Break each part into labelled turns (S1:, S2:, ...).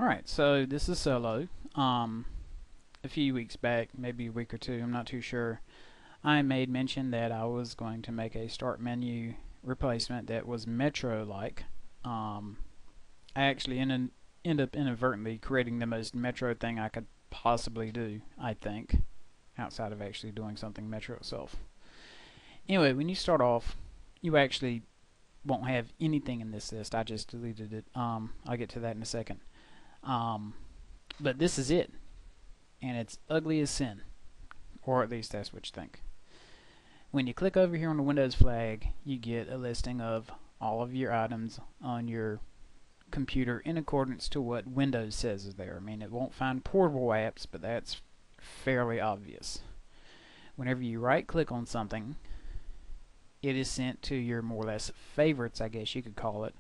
S1: Alright, so this is Solo. A few weeks back, maybe a week or two, I'm not too sure, I made mention that I was going to make a start menu replacement that was Metro-like. I actually end up inadvertently creating the most Metro thing I could possibly do, I think, outside of actually doing something Metro itself. Anyway, when you start off, you actually won't have anything in this list. I just deleted it. I'll get to that in a second. But this is it, and it's ugly as sin, or at least that's what you think. When you click over here on the Windows flag, you get a listing of all of your items on your computer in accordance to what Windows says is there. I mean, it won't find portable apps, but that's fairly obvious. Whenever you right click on something, it is sent to your more or less favorites, I guess you could call it.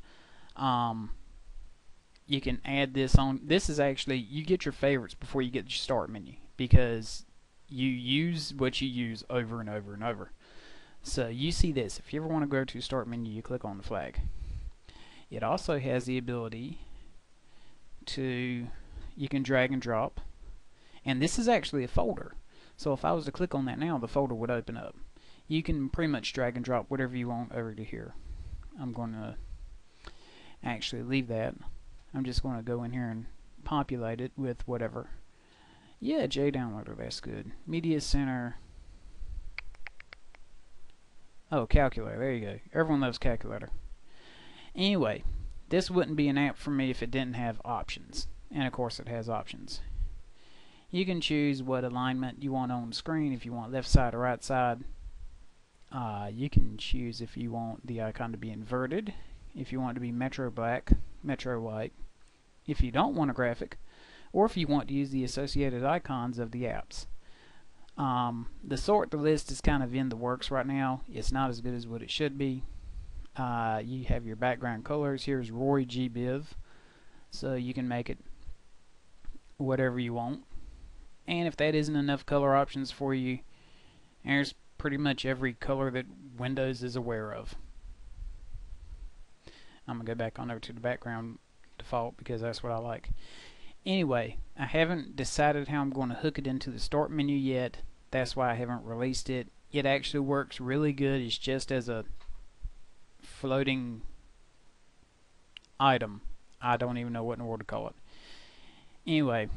S1: You can add this on. This is actually, you get your favorites before you get your start menu, because you use what you use over and over and over. So you see this. If you ever want to go to start menu, you click on the flag. It also has the ability to, you can drag and drop, and this is actually a folder. So if I was to click on that now, the folder would open up. You can pretty much drag and drop whatever you want over to here. I'm going to actually leave that. I'm just going to go in here and populate it with whatever. Yeah, JDownloader, that's good. Media Center. Oh, calculator, there you go. Everyone loves calculator. Anyway, this wouldn't be an app for me if it didn't have options. And of course it has options. You can choose what alignment you want on the screen, if you want left side or right side. You can choose if you want the icon to be inverted, if you want it to be Metro black, Metro white, if you don't want a graphic, or if you want to use the associated icons of the apps. The sort the list is kind of in the works right now. It's not as good as what it should be. You have your background colors. Here's Roy G. Biv, so you can make it whatever you want. And if that isn't enough color options for you, there's pretty much every color that Windows is aware of. I'm going to go back on over to the background default because that's what I like. Anyway, I haven't decided how I'm going to hook it into the start menu yet. That's why I haven't released it. It actually works really good. It's just as a floating item. I don't even know what in the world to call it. Anyway,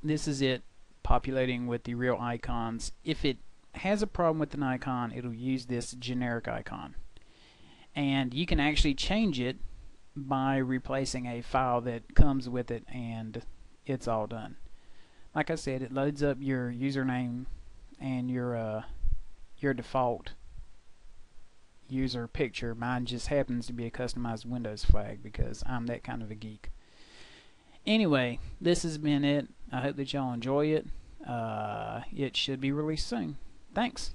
S1: this is it populating with the real icons. If it has a problem with an icon, it'll use this generic icon. And you can actually change it by replacing a file that comes with it, and it's all done. Like I said, it loads up your username and your default user picture. Mine just happens to be a customized Windows flag because I'm that kind of a geek. Anyway, this has been it. I hope that y'all enjoy it. It should be released soon. Thanks.